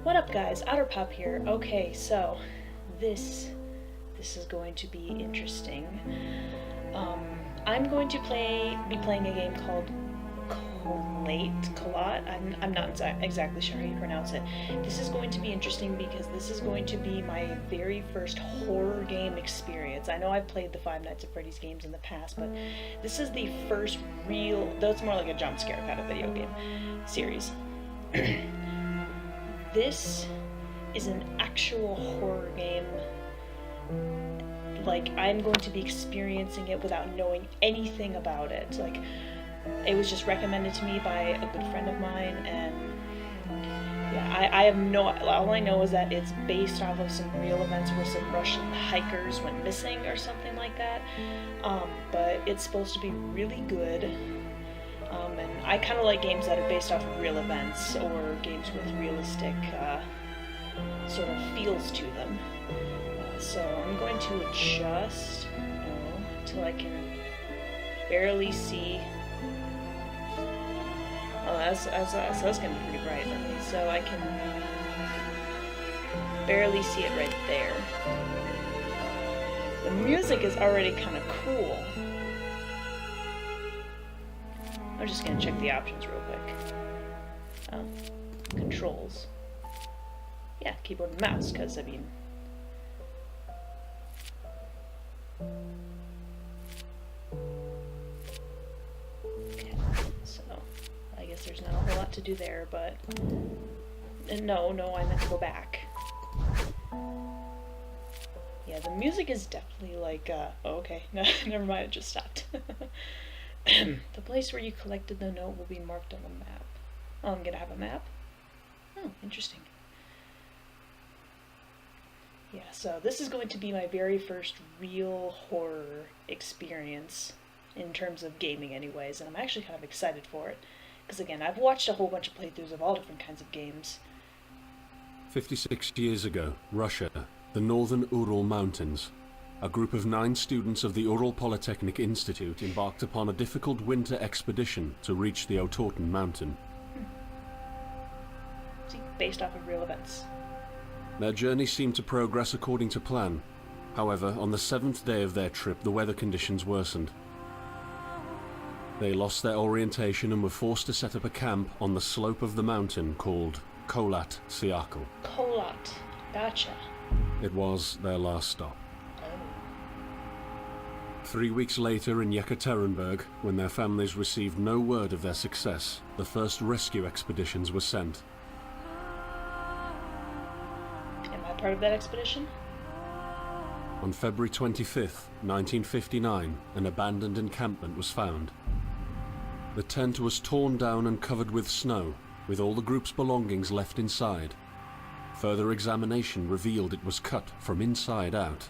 What up, guys? Otterpop here. Okay, so this is going to be interesting. I'm going to be playing a game called Kholat. I'm not exactly sure how you pronounce it. This is going to be interesting because this is going to be my very first horror game experience. I know I've played the Five Nights at Freddy's games in the past, but this is the first real, though it's more like a jump scare kind of video game series. This is an actual horror game. Like, I'm going to be experiencing it without knowing anything about it. Like, it was just recommended to me by a good friend of mine, and yeah, I have no, all I know is that it's based off of some real events where some Russian hikers went missing or something like that. But it's supposed to be really good. And I kind of like games that are based off of real events or games with realistic sort of feels to them. So I'm going to adjust until I can barely see. Oh, that's going to be pretty bright. Okay, so I can barely see it right there. The music is already kind of cool. I'm just going to check the options real quick. Controls. Yeah, keyboard and mouse, because, I mean... Okay, so I guess there's not a whole lot to do there, but... No, I meant to go back. Yeah, the music is definitely like, oh, okay, no, never mind, it just stopped. The place where you collected the note will be marked on the map. Oh, I'm gonna have a map? Oh, interesting. Yeah, so this is going to be my very first real horror experience in terms of gaming anyways, and I'm actually kind of excited for it. Because again, I've watched a whole bunch of playthroughs of all different kinds of games. 56 years ago, Russia, the northern Ural Mountains. A group of 9 students of the Ural Polytechnic Institute embarked upon a difficult winter expedition to reach the Otterpop mountain. See, based off of real events. Their journey seemed to progress according to plan. However, on the 7th day of their trip, the weather conditions worsened. They lost their orientation and were forced to set up a camp on the slope of the mountain called Kholat. Kholat. Gotcha. It was their last stop. 3 weeks later in Yekaterinburg, when their families received no word of their success, the first rescue expeditions were sent. Am I part of that expedition? On February 25th, 1959, an abandoned encampment was found. The tent was torn down and covered with snow, with all the group's belongings left inside. Further examination revealed it was cut from inside out.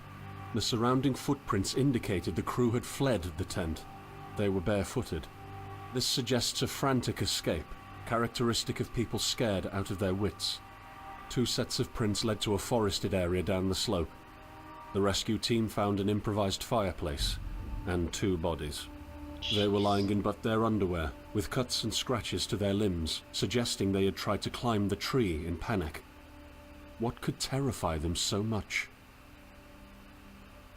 The surrounding footprints indicated the crew had fled the tent. They were barefooted. This suggests a frantic escape, characteristic of people scared out of their wits. 2 sets of prints led to a forested area down the slope. The rescue team found an improvised fireplace and 2 bodies. They were lying in but their underwear, with cuts and scratches to their limbs, suggesting they had tried to climb the tree in panic. What could terrify them so much?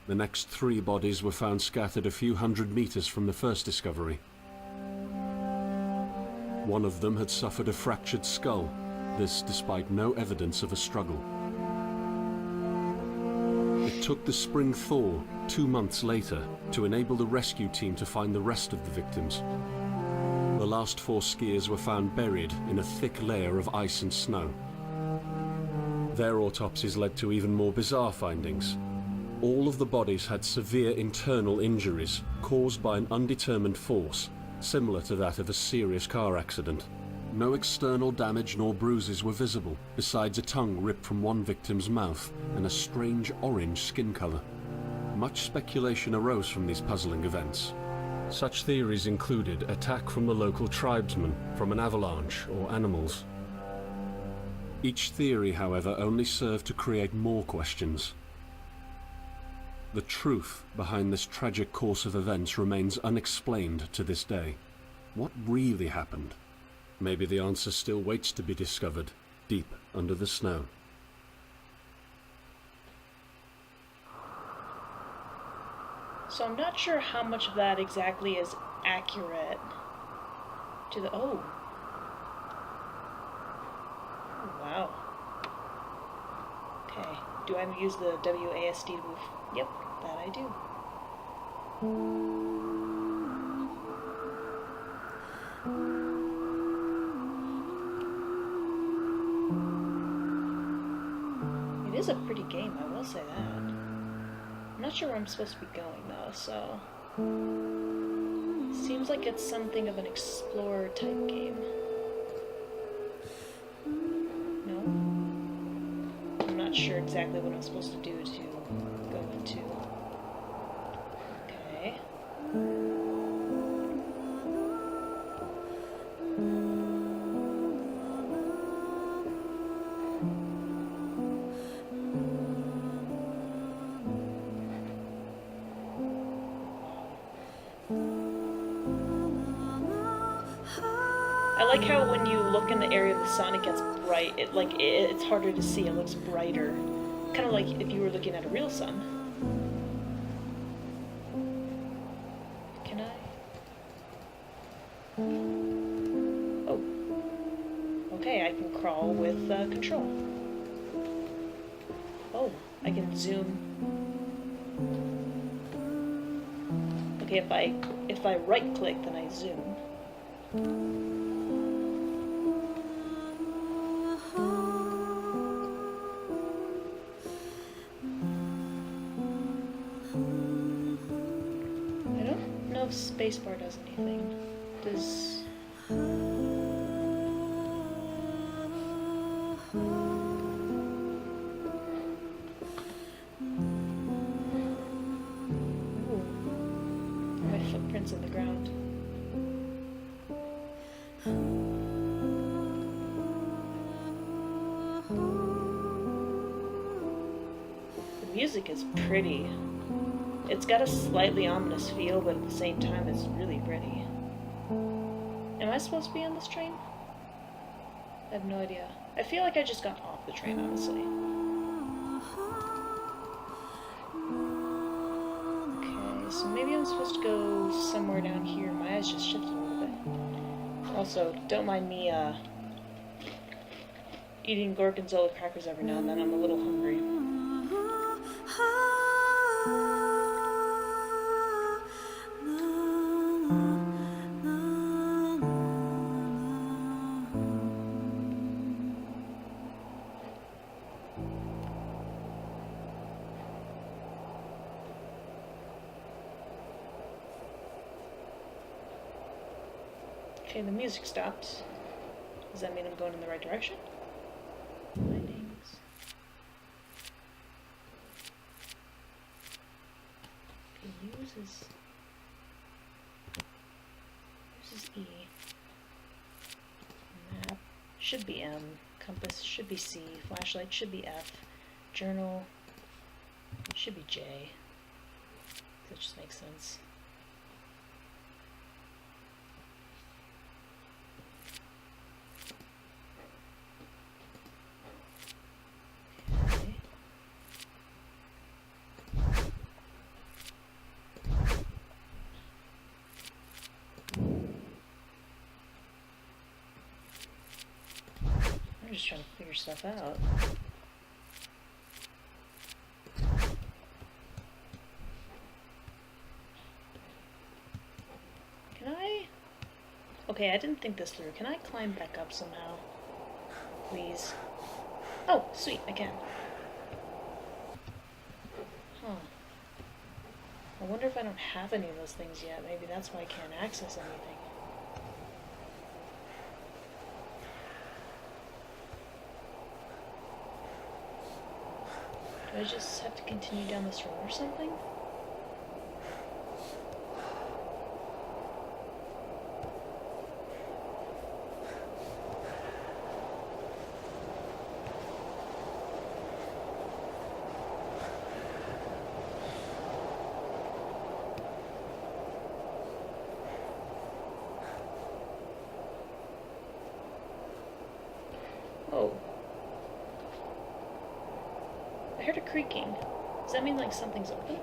The next 3 bodies were found scattered a few hundred meters from the first discovery. One of them had suffered a fractured skull, this despite no evidence of a struggle. It took the spring thaw 2 months later to enable the rescue team to find the rest of the victims. The last 4 skiers were found buried in a thick layer of ice and snow. Their autopsies led to even more bizarre findings. All of the bodies had severe internal injuries caused by an undetermined force, similar to that of a serious car accident. No external damage nor bruises were visible, besides a tongue ripped from one victim's mouth and a strange orange skin color. Much speculation arose from these puzzling events. Such theories included attack from the local tribesmen, from an avalanche, or animals. Each theory, however, only served to create more questions. The truth behind this tragic course of events remains unexplained to this day. What really happened? Maybe the answer still waits to be discovered. deep under the snow. So I'm not sure how much of that exactly is accurate to the... Oh. Oh, wow. Okay. Do I use the WASD to move? Yep, that I do. It is a pretty game, I will say that. I'm not sure where I'm supposed to be going though, so... Seems like it's something of an explorer type game. No? I'm not sure exactly what I'm supposed to do to go into. Okay. I like how when you look in the area of the sun, it gets bright. It's harder to see. It looks brighter, kind of like if you were looking at a real sun. Can I? Oh. Okay, I can crawl with control. Oh, I can zoom. Okay, if I right click, then I zoom. Spacebar does anything. Does... Ooh. My footprints in the ground. The music is pretty. It's got a slightly ominous feel, but at the same time, it's really pretty. Am I supposed to be on this train? I have no idea. I feel like I just got off the train, honestly. Okay, so maybe I'm supposed to go somewhere down here. My eyes just shifted a little bit. Also, don't mind me, eating Gorgonzola crackers every now and then. I'm a little hungry. Okay, the music stopped. Does that mean I'm going in the right direction? Findings. Okay, uses E. Map should be M. Compass should be C. Flashlight should be F. Journal should be J. That just makes sense. I'm just trying to figure stuff out. Can I? Okay, I didn't think this through. Can I climb back up somehow? Please. Oh, sweet, I can. Huh. I wonder if I don't have any of those things yet. Maybe that's why I can't access anything. Do I just have to continue down this road or something? Oh, I heard a creaking. Does that mean like something's open?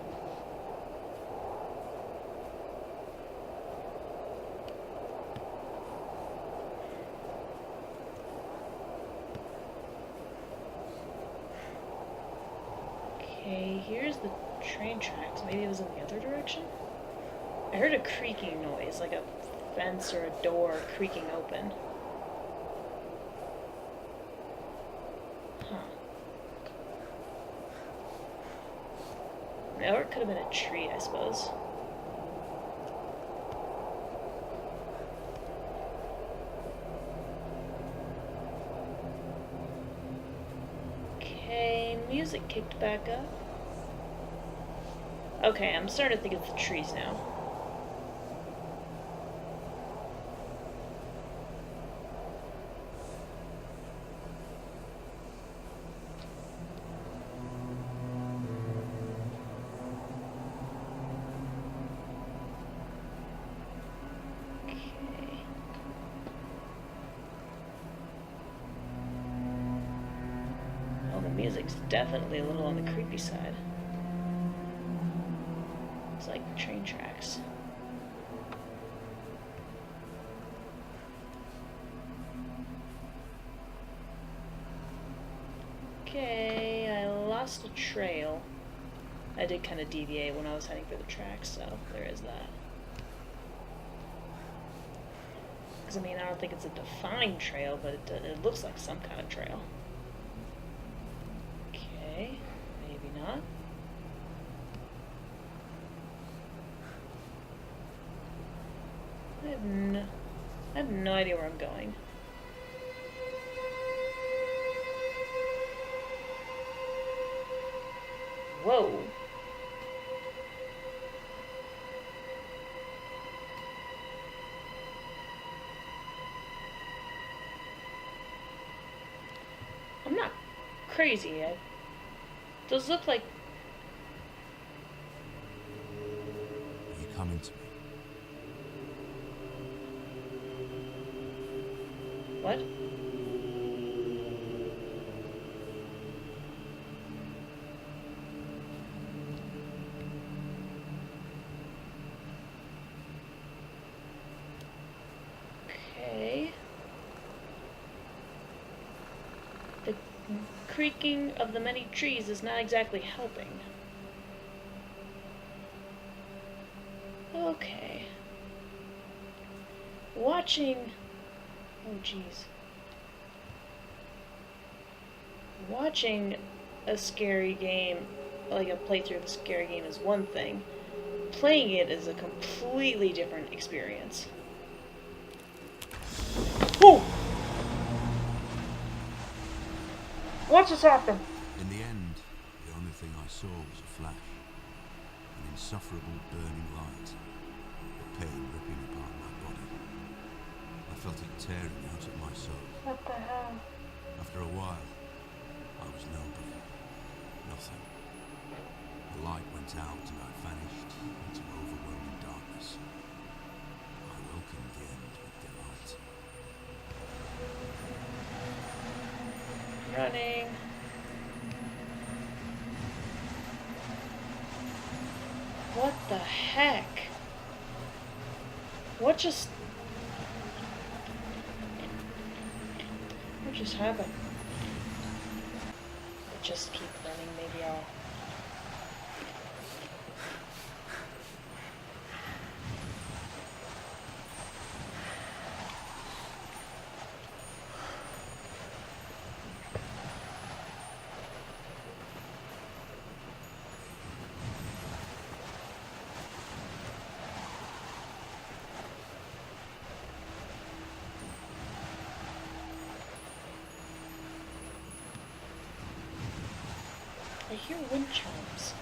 Okay, here's the train tracks. Maybe it was in the other direction? I heard a creaking noise, like a fence or a door creaking open. Huh. Or it could have been a tree, I suppose. Okay, music kicked back up. Okay, I'm starting to think it's the trees now. Music's definitely a little on the creepy side. It's like train tracks. Okay, I lost a trail. I did kind of deviate when I was heading for the tracks, so there is that. Because, I mean, I don't think it's a defined trail, but it looks like some kind of trail. Maybe not. I have no idea where I'm going. Whoa. I'm not crazy. Those look like... Are you coming to me? What? Okay. The creaking of the many trees is not exactly helping. Okay. Watching... Oh, jeez. Watching a scary game, like a playthrough of a scary game, is one thing. Playing it is a completely different experience. Whoa! What just happened? In the end, the only thing I saw was a flash. An insufferable burning light. The pain ripping apart my body. I felt it tearing out of my soul. What the hell? After a while, I was nobody. Nothing. The light went out and I vanished into overwhelming darkness. I welcomed the end with delight. Running. What the heck? What just happened? Just keep running, maybe I'll... I hear wind chimes.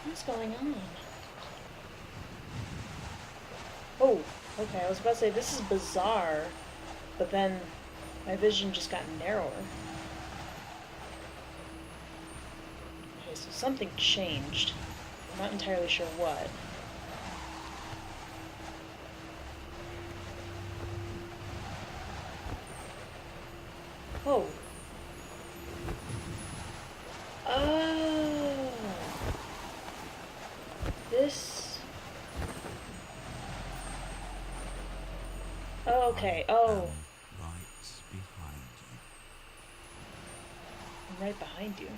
What's going on? Oh, okay, I was about to say, this is bizarre, but then my vision just got narrower. Okay, so something changed. I'm not entirely sure what. Oh. Oh. This. Oh, okay. Oh. Right behind you. I'm right behind you.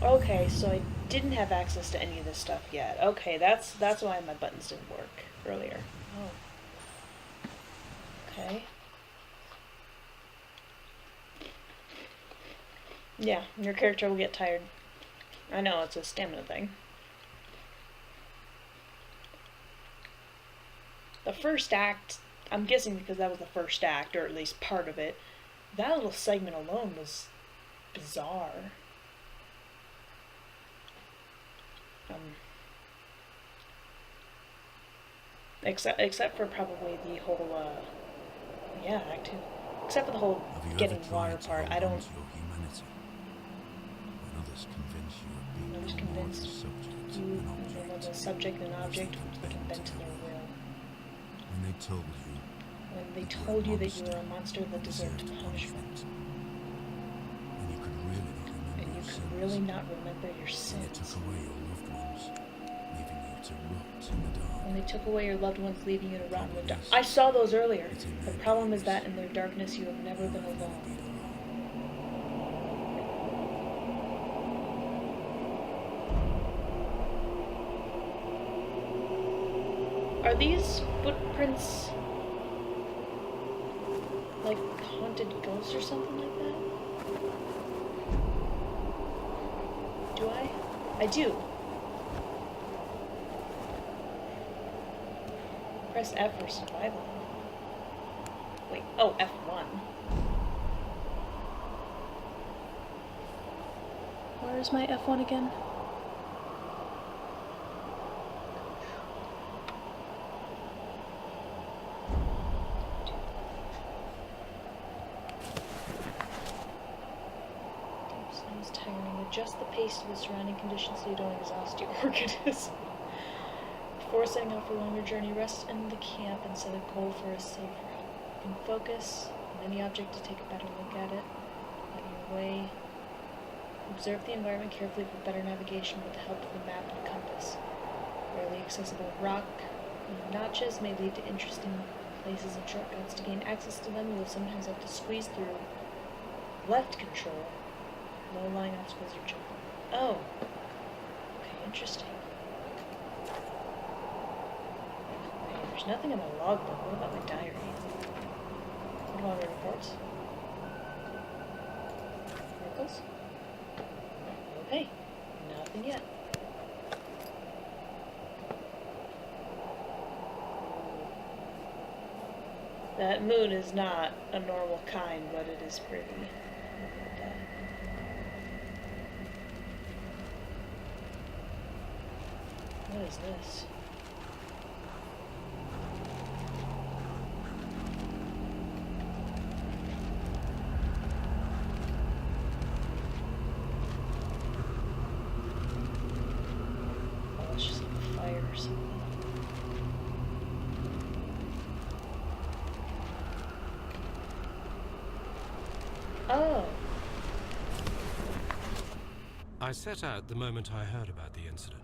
Okay, so I didn't have access to any of this stuff yet. Okay, that's why my buttons didn't work earlier. Oh. Okay. Yeah, your character will get tired. I know, it's a stamina thing. The first act, I'm guessing because that was the first act, or at least part of it, that little segment alone was bizarre. Except for probably the whole, yeah, act two. Except for the whole Have you getting ever water tried to part, hold I on don't. to your humanity? When others convince you of being Others no more than a convinced subject, you an no more than a object, subject and an which they object can which they can bend bend to to their their will. will. When they told you When they that told you that you were a monster monster that who deserved deserved punishment, and you could really not remember and you your could sins, really not remember your when they took sins, away your loved ones, leaving you to rot in the dark. when they took away your loved ones, leaving you to rot in the dark. Problem is, I saw those earlier. it's in The their problem is darkness that in their darkness you have never been you've never alone. been alone. Are these footprints like haunted ghosts or something like that? Do I? I do. Press F for survival. Wait, oh, F1. Where is my F1 again? Sounds tiring. Adjust the pace to the surrounding conditions so you don't exhaust your organism. Before setting out for a longer journey, rest in the camp and set a goal for a safe route. You can focus on any object to take a better look at it, on your way. Observe the environment carefully for better navigation with the help of a map and compass. Rarely accessible rock notches may lead to interesting places and shortcuts. To gain access to them, you will sometimes have to squeeze through left control. Low-lying obstacles or jump. Oh. Okay, interesting. Okay, there's nothing in the logbook. What about my diary? What about my reports? Miracles? Okay, nothing yet. That moon is not a normal kind, but it is pretty. What is this? Oh, it's just like a fire or something. Oh. I set out the moment I heard about the incident.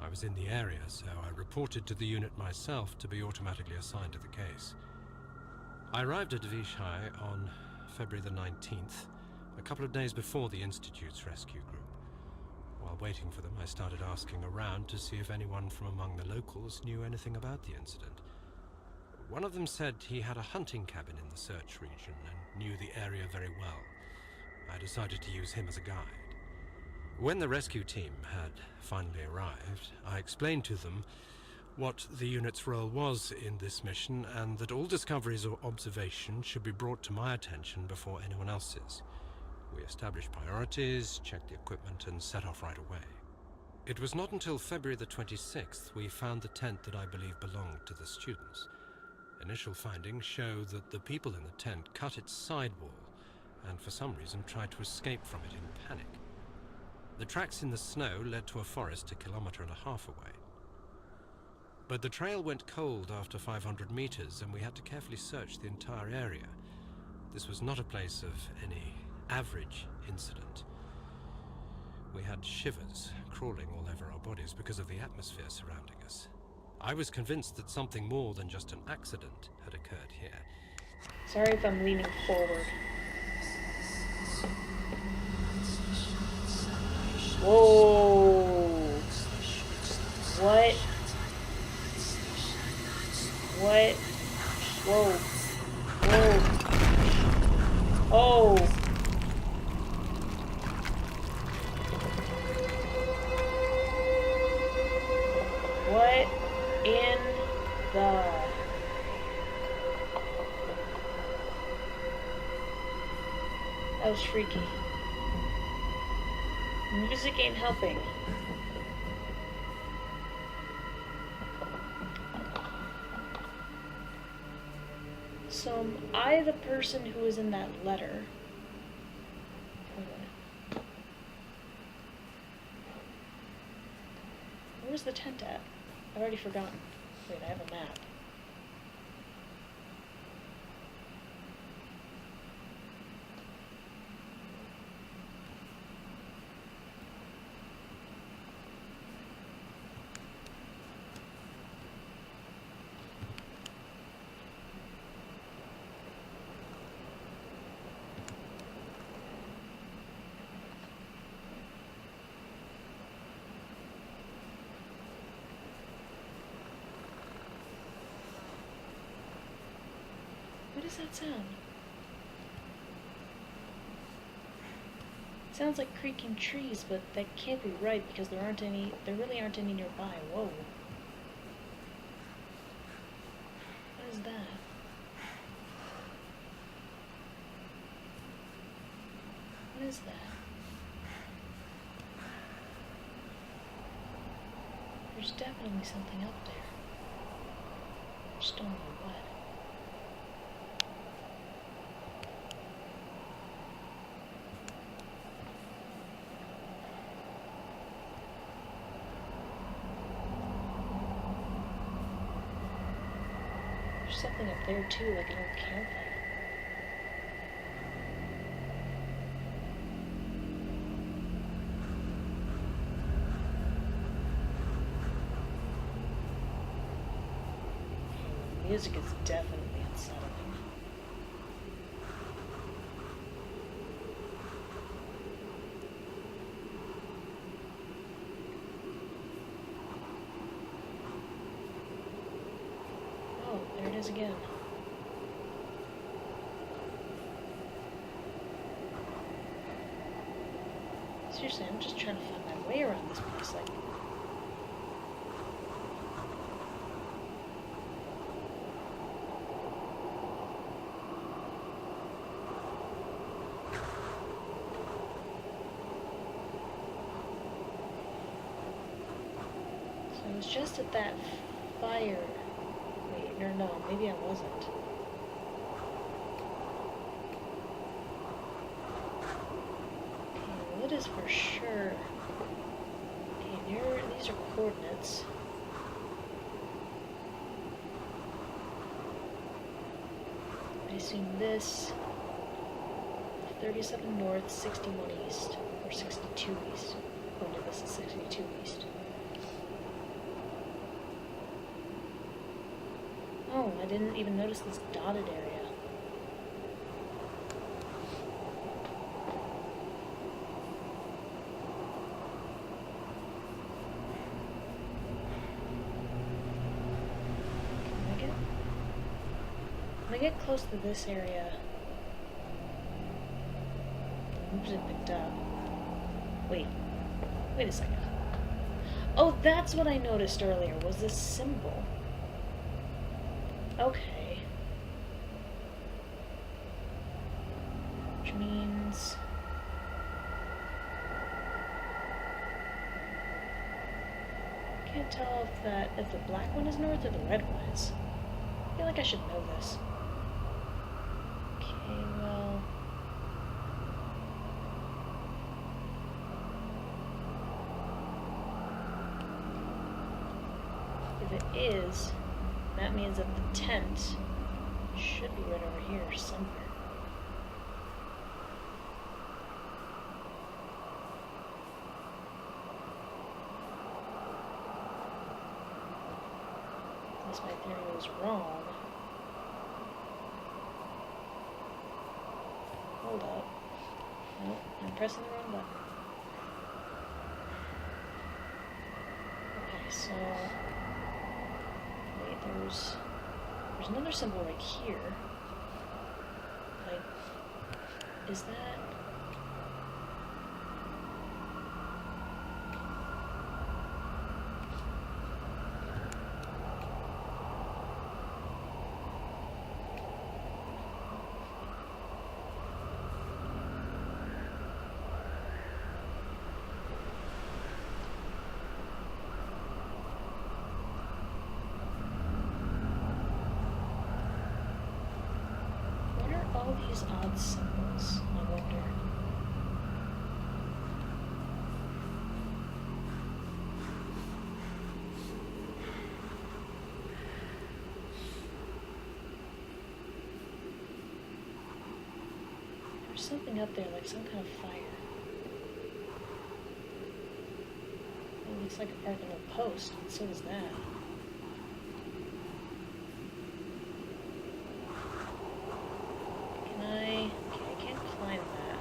I was in the area, so I reported to the unit myself to be automatically assigned to the case. I arrived at Vishai on February the 19th, a couple of days before the Institute's rescue group. While waiting for them, I started asking around to see if anyone from among the locals knew anything about the incident. One of them said he had a hunting cabin in the search region and knew the area very well. I decided to use him as a guide. When the rescue team had finally arrived, I explained to them what the unit's role was in this mission and that all discoveries or observations should be brought to my attention before anyone else's. We established priorities, checked the equipment, and set off right away. It was not until February the 26th we found the tent that I believe belonged to the students. Initial findings show that the people in the tent cut its sidewall and for some reason tried to escape from it in panic. The tracks in the snow led to a forest 1.5 kilometers away. But the trail went cold after 500 meters and we had to carefully search the entire area. This was not a place of any average incident. We had shivers crawling all over our bodies because of the atmosphere surrounding us. I was convinced that something more than just an accident had occurred here. Sorry if I'm leaning forward. Whoa! What? What? Whoa. Whoa. Oh! What in the... That was freaky. Music ain't helping. So am I the person who was in that letter? Where's the tent at? I've already forgotten. Wait, I have a map. What does that sound? It sounds like creaking trees, but that can't be right because there really aren't any nearby. Whoa. What is that? What is that? There's definitely something up there. Just don't know what. There's something up there too, like an old campfire. The music is definitely unsettling. Oh, there it is again. Seriously, I'm just trying to find my way around this place, like... So I was just at that fire... Wait, no, maybe I wasn't. Okay, well, it is for sure. Okay, these are coordinates. I assume this 37 north, 61 east, or 62 east. Oh no, this is 62 east. Oh, I didn't even notice this dotted area. When I get close to this area, the music picked up. Wait a second. Oh, that's what I noticed earlier, was this symbol. Okay. Which means... can't tell if the black one is north or the red one is. I feel like I should know this. Okay, well... if it is, that means that the tent should be right over here somewhere. Unless my theory was wrong. Hold up. Nope, I'm pressing the wrong button. Okay, so... wait, there's another symbol right here. Like, is that... all these odd symbols, I wonder. There's something up there, like some kind of fire. It looks like a part of a little post, and so does that. Okay, I can't climb that.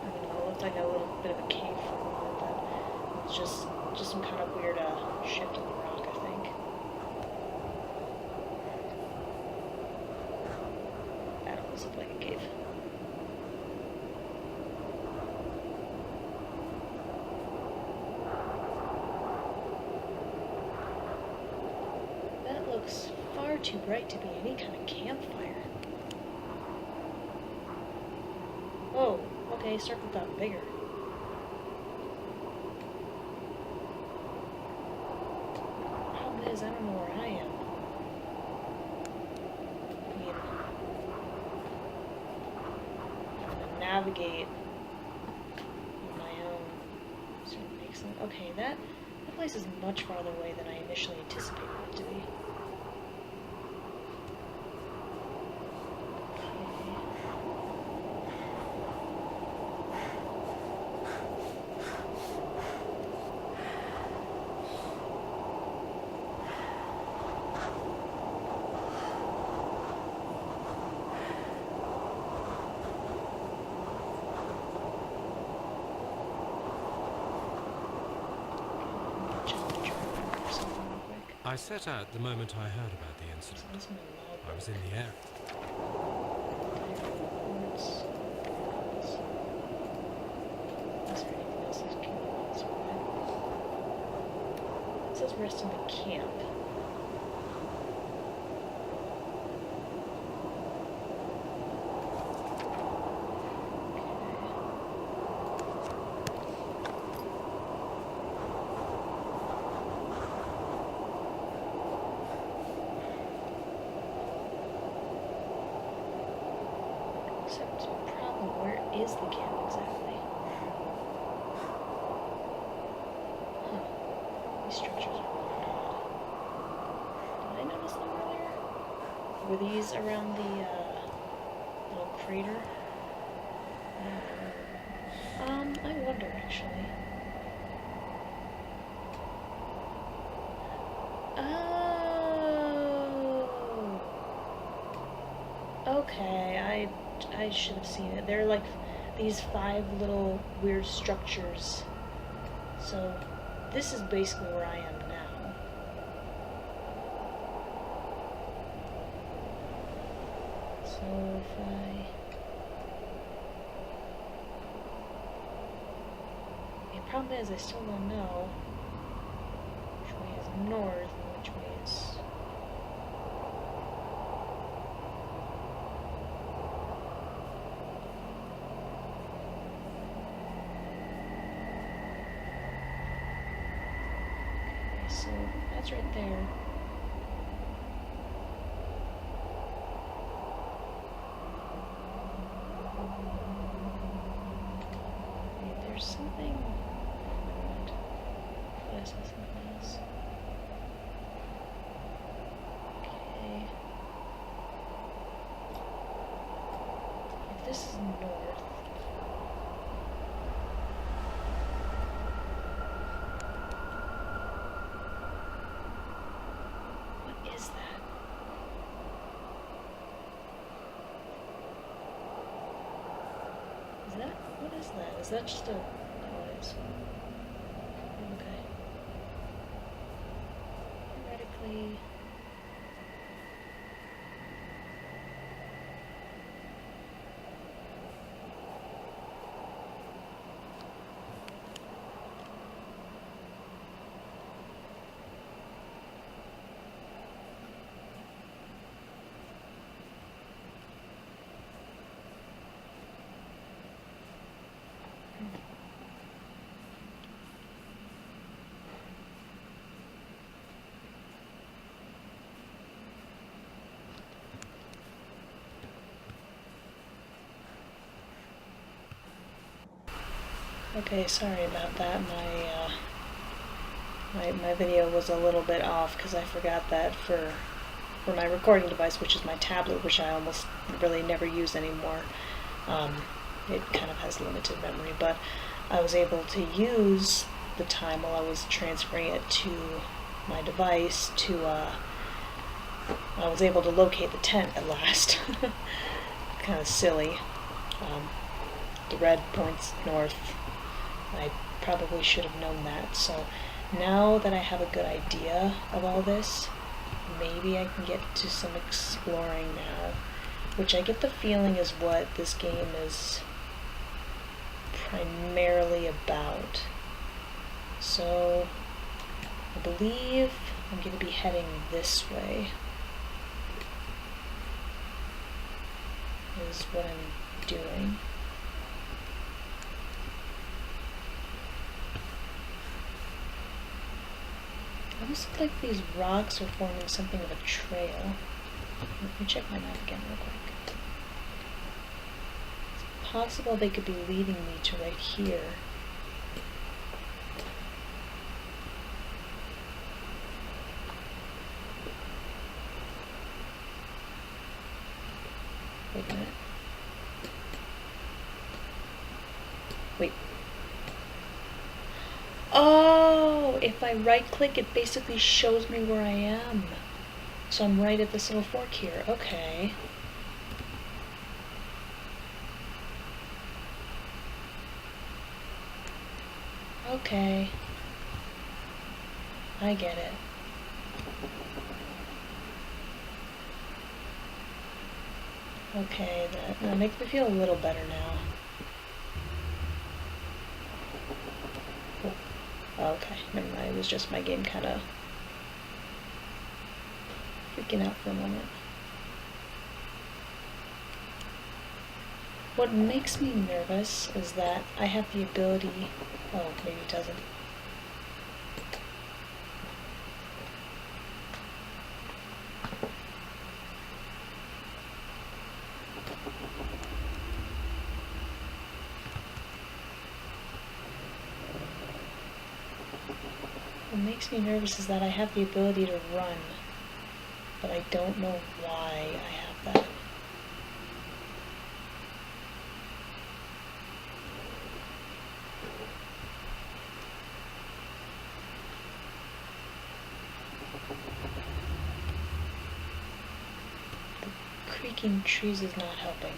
I don't know, it looked like a little bit of a cave for a moment, but it was just some kind of weird shift in the rock, I think. That almost looked like a cave. Looks far too bright to be any kind of campfire. Oh, okay, circle got bigger. Problem is, I don't know where I am. I mean, I'm gonna navigate on my own. Sort of makes sense. Okay, that place is much farther away than I initially anticipated it to be. I set out the moment I heard about the incident. I was in the air. It says rest in the camp. Except, problem, where is the camp exactly? Huh. These structures are really odd. Did I notice them earlier? Were these around the, little crater? I wonder, actually. Oh! Okay, I should have seen it. They're like these 5 little weird structures. So this is basically where I am now. So if the problem is I still don't know which way is north and which way is It's right there. Wait, there's something. What is this? Something else? Okay. If this is north. What is that? Is that? What is that? Is that just a... Oh, it is. Okay. Theoretically... Okay, sorry about that. My video was a little bit off because I forgot that for my recording device, which is my tablet, which I almost really never use anymore. It kind of has limited memory, but I was able to use the time while I was transferring it to my device to I was able to locate the tent at last. Kind of silly. The red points north. I probably should have known that. So now that I have a good idea of all this, maybe I can get to some exploring now, which I get the feeling is what this game is primarily about. So I believe I'm going to be heading this way, is what I'm doing. It almost looks like these rocks are forming something of a trail. Let me check my map again real quick. It's possible they could be leading me to right here. Wait a minute. Wait. Oh, if I right click, it basically shows me where I am. So I'm right at this little fork here. Okay. Okay. I get it. Okay, that makes me feel a little better now. Oh, okay, never mind. It was just my game kind of freaking out for a moment. What makes me nervous is that I have the ability... Oh, maybe it doesn't. What makes me nervous is that I have the ability to run, but I don't know why I have that. The creaking trees is not helping.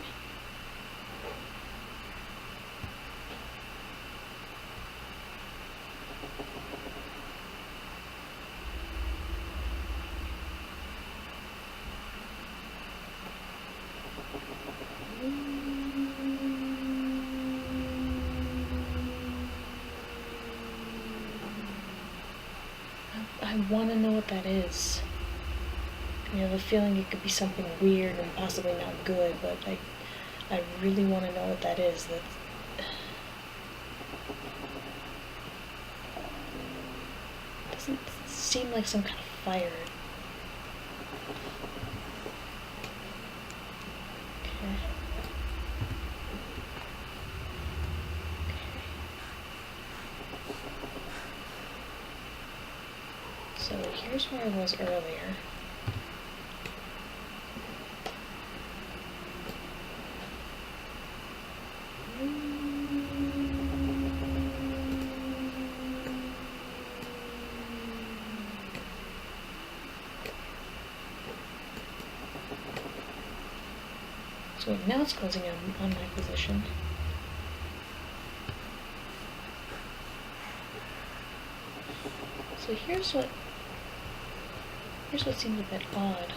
I want to know what that is. I have a feeling it could be something weird and possibly not good, but I really want to know what that is. That doesn't seemed like some kind of fire. Okay. So here's where I was earlier. So wait, now it's closing on my position. So here's what seems a bit odd.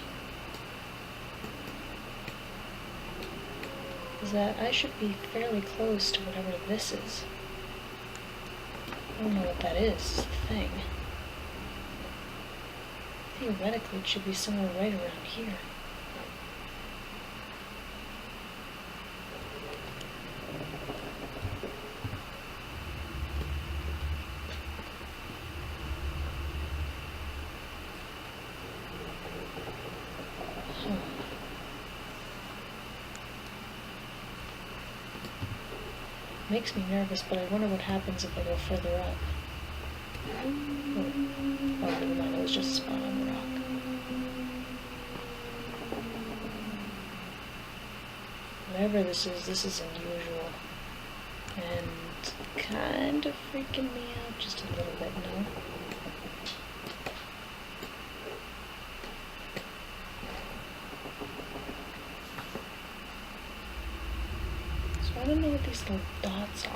Is that I should be fairly close to whatever this is. I don't know what that is, it's the thing. Theoretically, it should be somewhere right around here. Makes me nervous, but I wonder what happens if I go further up. Oh, never mind, it was just a spot on the rock. Whatever this is unusual. And kind of freaking me out just a little bit, no? I don't know what these little dots are.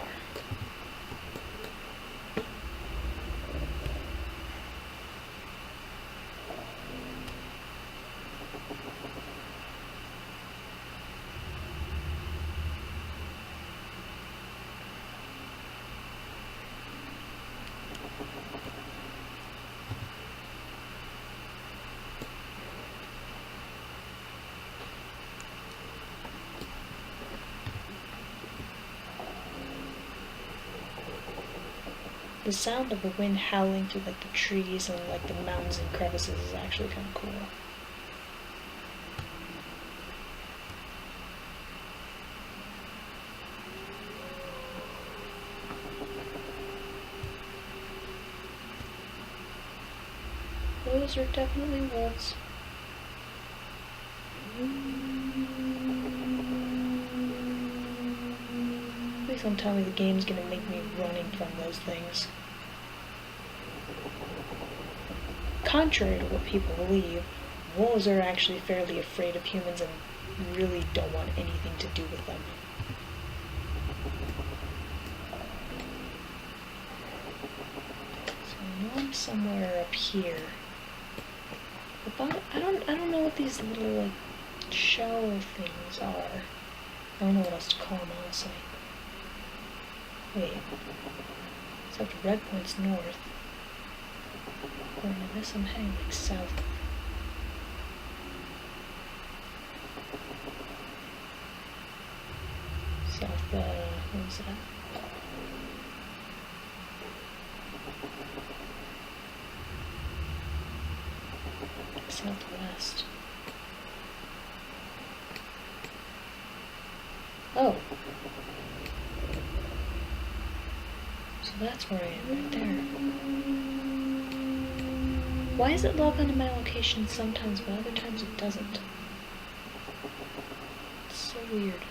The sound of the wind howling through like the trees and like the mountains and crevices is actually kind of cool. Those are definitely wolves. Please don't tell me the game's gonna make me running from those things. Contrary to what people believe, wolves are actually fairly afraid of humans and really don't want anything to do with them. So I know I'm somewhere up here. About, I don't know what these little like shell things are. I don't know what else to call them, honestly. Wait. Except red point's north. According to this, I'm heading like south. What was that? Southwest. Oh. So that's where I am, right there. Why is it log onto my location sometimes, but other times it doesn't? It's so weird.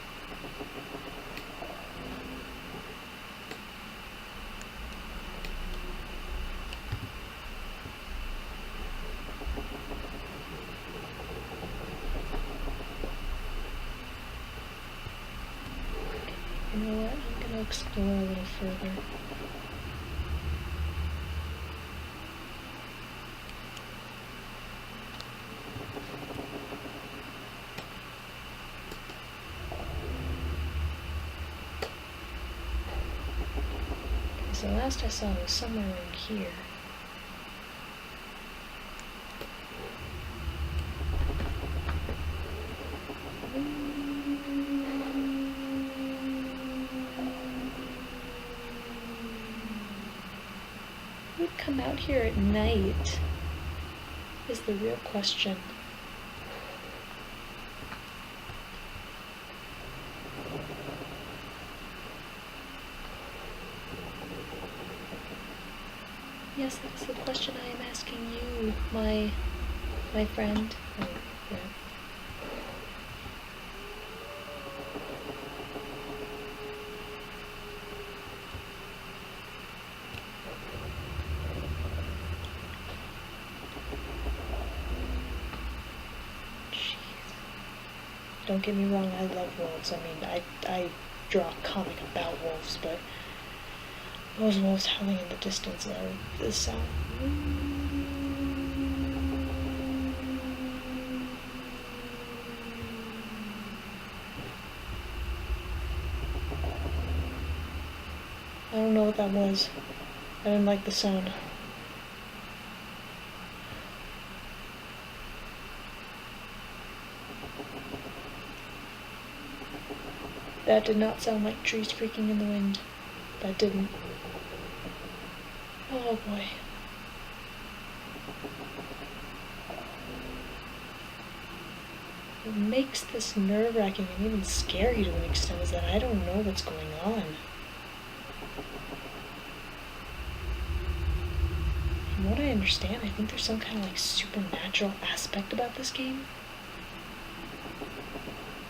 You know what? I'm gonna explore a little further. So last I saw it was somewhere around here. We'd come out here at night is the real question. Yes, that's the question I am asking you, my friend. Oh, yeah. Jeez. Don't get me wrong, I love wolves. I mean, I draw a comic about wolves, but those wolves howling in the distance are the sound. I don't know what that was. I didn't like the sound. That did not sound like trees creaking in the wind. That didn't. Oh boy. What makes this nerve-wracking and even scary to an extent is that I don't know what's going on. From what I understand, I think there's some kind of like supernatural aspect about this game.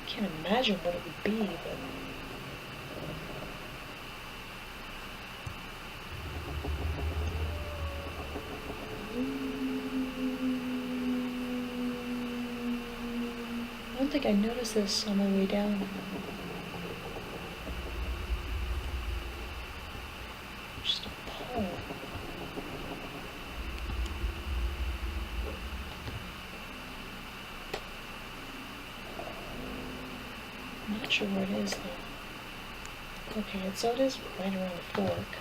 I can't imagine what it would be, but... I don't think I noticed this on my way down. Just a pole. I'm not sure where it is though. Okay, so it is right around the fork.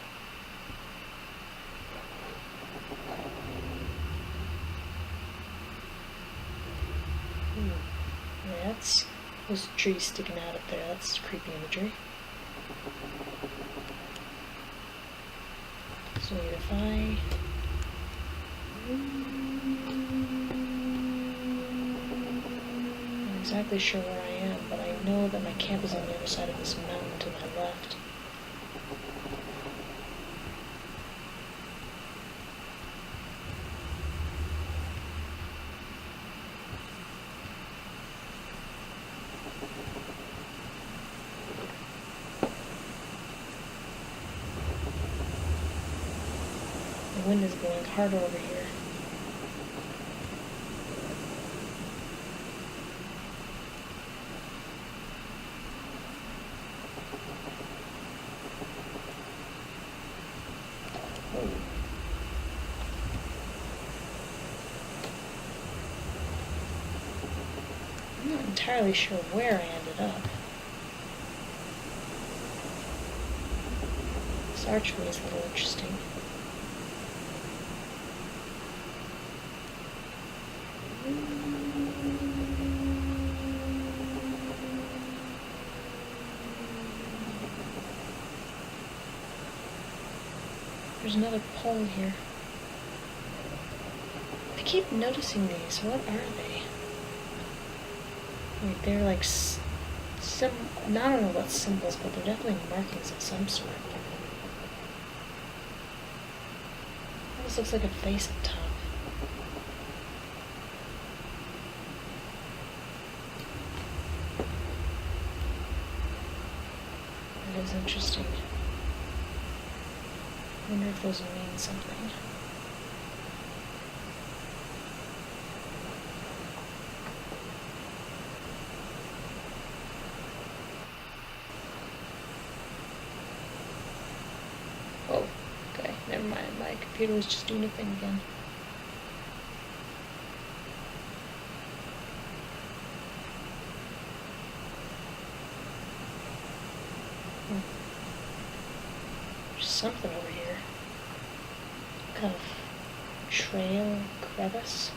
That's those trees sticking out up there. That's creepy imagery. So if I... I'm not exactly sure where I am, but I know that my camp is on the other side of this mountain to my left. The wind is blowing harder over here. Oh. I'm not entirely sure where I ended up. This archway is a little interesting. There's another pole here. I keep noticing these. What are they? Like they're like I don't know what symbols, but they're definitely markings of some sort. This looks like a face up top. That is interesting. I wonder if those mean something. Oh, okay, never mind. My computer was just doing a thing again. There's something over here. Kind of trail, crevice.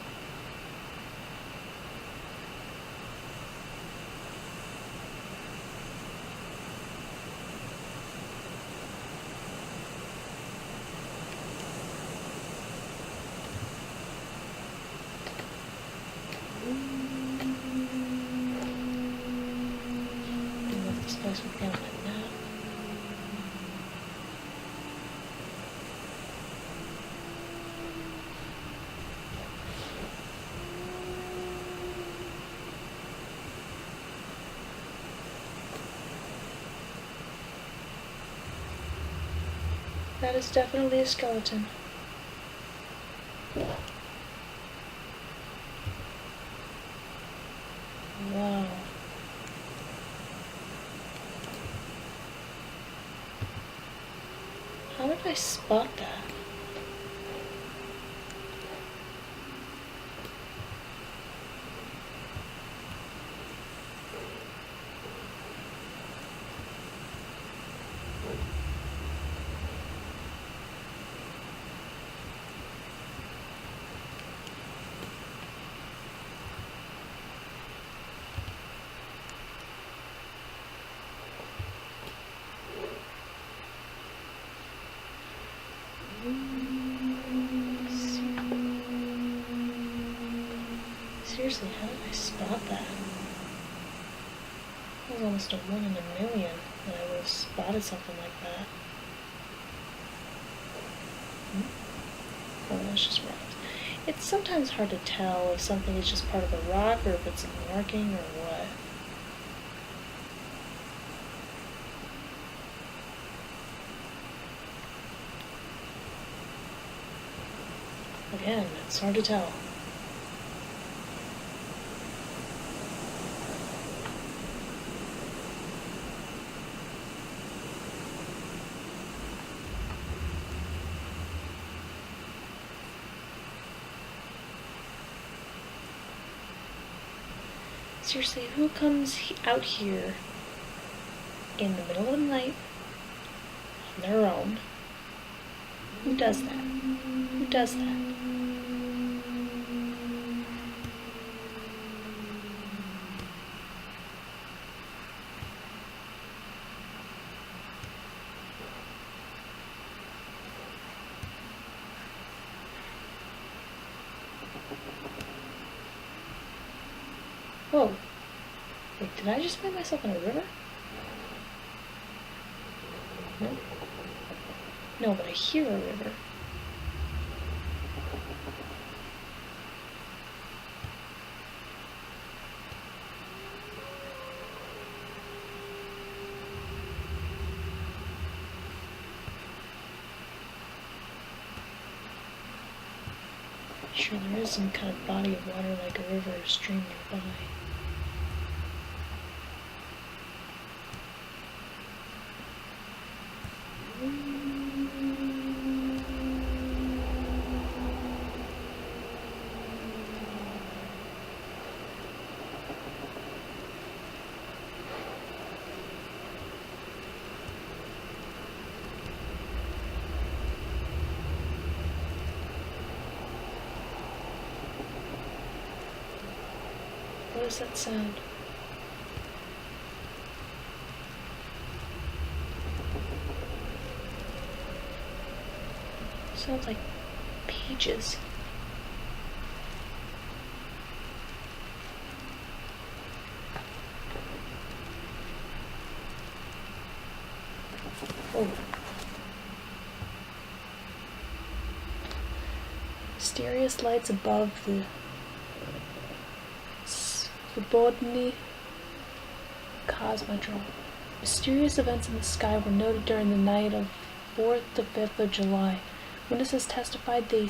place we found that map. That is definitely a skeleton. Wow. How did I spot that? Seriously, how did I spot that? It was almost a 1 in a million that I would have spotted something like that. Oh, that's just rocks. It's sometimes hard to tell if something is just part of a rock or if it's a marking or what. Again, it's hard to tell. Seriously, who comes out here in the middle of the night on their own? Who does that? Who does that? Whoa. Wait, did I just find myself in a river? No. No, but I hear a river. Sure, there is some kind of body of water like a river or stream nearby. What does that sound? Sounds like pages. Oh. Mysterious lights above the Svobodny Cosmodrome. Mysterious events in the sky were noted during the night of 4th to 5th of July. Witnesses testified they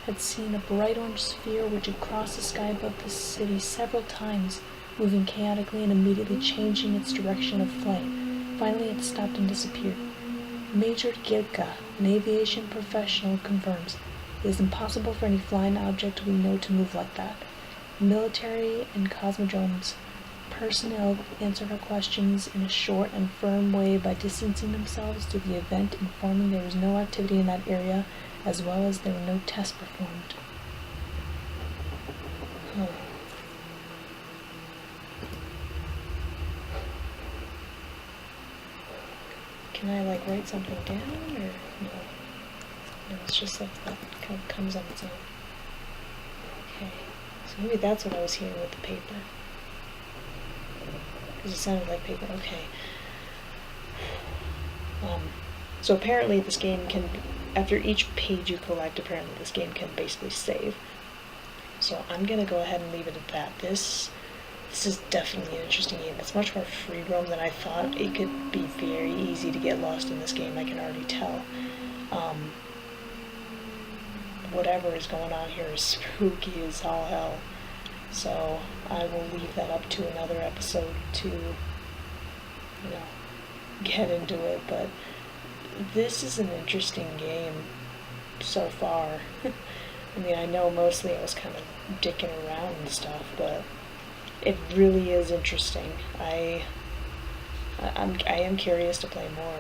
had seen a bright orange sphere which had crossed the sky above the city several times, moving chaotically and immediately changing its direction of flight. Finally, it stopped and disappeared. Major Gilka, an aviation professional, confirms it is impossible for any flying object we know to move like that. Military and Cosmodrome's personnel answered her questions in a short and firm way by distancing themselves to the event, informing there was no activity in that area, as well as there were no tests performed. Huh. Can I, like, write something down, or no? No, it's just like that kind of comes on its own. Okay, so maybe that's what I was hearing with the paper. Because it sounded like paper. Okay. So apparently this game can, after each page you collect, apparently this game can basically save. So I'm gonna go ahead and leave it at that. This is definitely an interesting game. It's much more free roam than I thought. It could be very easy to get lost in this game, I can already tell. Whatever is going on here is spooky as all hell. So I will leave that up to another episode to, get into it. But this is an interesting game so far. I mean, I know mostly I was kind of dicking around and stuff, but it really is interesting. I am curious to play more.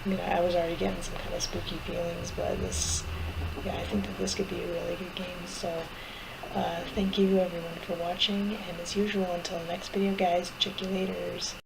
I mean, I was already getting some kind of spooky feelings, but I think that this could be a really good game. So, thank you everyone for watching, and as usual, until the next video, guys, check you laters.